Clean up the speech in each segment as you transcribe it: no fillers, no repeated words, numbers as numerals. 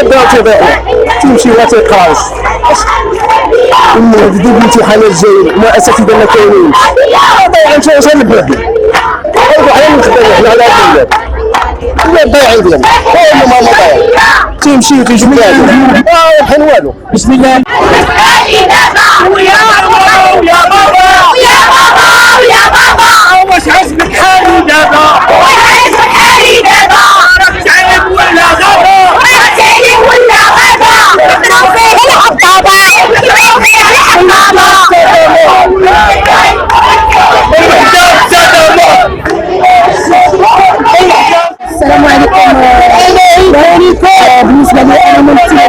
الدار تضيعوا تمشي ما تيقراوش ديال الامتحانات الجايين ما اساتذه ما كاينينش ضايعين شي البلاد على الخدمه حنا على البلاد البلاد ضايعين ديالنا هما ما ضايعين تيمشيو تيجيو ما بحال والو. بسم الله يا بابا يا بابا يا بابا يا بابا واش عجبك حالي دابا واش عجبك حالي دابا راك تعلم ولا غابة راك تعلم ولا غابة العب بابا العب السلام عليكم. بالنسبه لي انا ممثله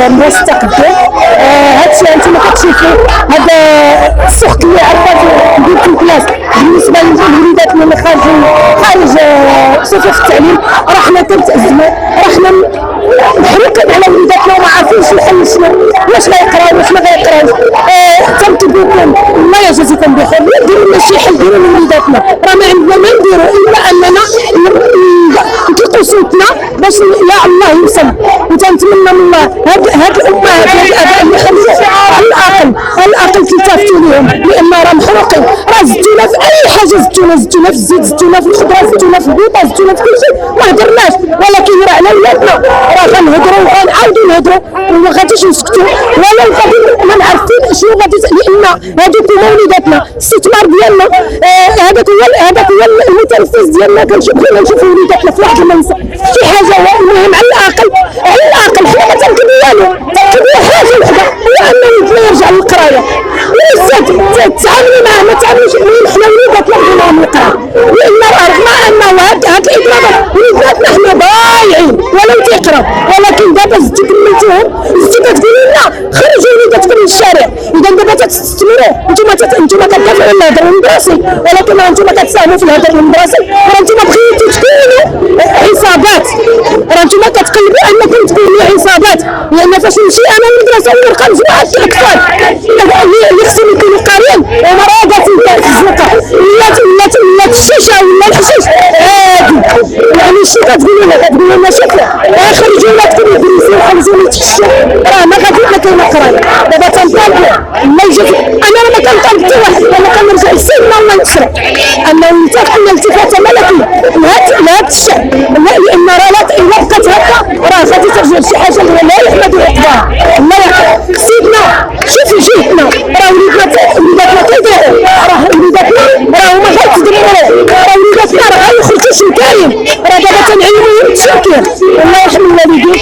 مدرسه التقدم. هادشي انتم كتشوفوا هذا السخط اللي عرفت ندير في الكلاس بالنسبه للوليدات اللي خارج صفوف التعليم. راه حنا كنتأزموا راه حنا محروقين على وليداتنا وما عارفينش الحل شنو، واش غيقراو واش ما غيقراوش. تنطلبوا لكم الله يجازيكم بخير ديروا لنا شي حل، ديروا لوليداتنا. راه ما عندنا ما نديروا الا اننا نطلقوا صوتنا باش يا الله يوصل. وتنتمنى من الله هاد الامهات هاد الاباء اللي خلينا على الاقل تلتفتوا لهم، لان راه محروقين. راه زدتونا في اي حاجه، زدتونا في الزيت، زدتونا في الخضره، زدتونا في البيضه، زدتونا في كل شيء ما هدرناش. ولكن راه على ولادنا راه غنهضروا وغنعاودوا نهضروا وما غاديش نسكتوا ولا غادي ما عارفين شنو غادي، لان هذوك هما وليداتنا الاستثمار ديالنا. هذاك هو المتنفس ديالنا. بغينا نشوفوا وليداتنا في واحد المنصب شي حاجه. المهم على الاقل حنا ما تنكدوا والو، تنكدوا حاجه وحده هو انه يرجع للقرايه. تعاملوا معاه ما تعاملوش حنا وليداتنا بغيناهم يقراو، لان رغم انه هاد الاضرابات وليداتنا حنا ضايعين ولو تيقراو. ولكن دابا زدتو كملتوهم، زدتو كتقولوا لنا خرجوا وليداتكم للشارع. اذا دابا تستثمروا انتم كتدافعوا على الهدر المدرسي، ولكن انتم كتساهموا في الهدر المدرسي. انتم بغيتوا تكونوا عصابات، انتم كتقلبوا انكم تكونوا عصابات. لان فاش نمشي انا للمدرسه ونلقى مجموعه الاطفال اللي خصهم يكونوا قاريين وما راه جالسين في الزنقه ولات الشيشه ولا الحشيش عادي. يعني شي كتقولوا لنا شكله خرجوا ولادكم يدرسوا وخرجوا يتفشوا، راه ما غادي ما كاينه قرايه. دابا تنطالبوا الله يجازيك. انا ما كنطالب حتى واحد، انا كنرجع لسيدنا الله ينصرو انه ينتقل التفاته ملكيه لهذا الشعب، لان راه الا بقات هكا راه غادي ترجع لشي حاجه اللي لا يحمد عقباها. الله يحفظ سيدنا شوفوا جهتنا، راه وليداتنا كيضيعوا، راه وليداتنا راه هما غيتدمروا، راه وليداتنا راه غيخرجوا شي كاين. راه دابا تنعلموهم التشكيل. الله يحمي الوالدين.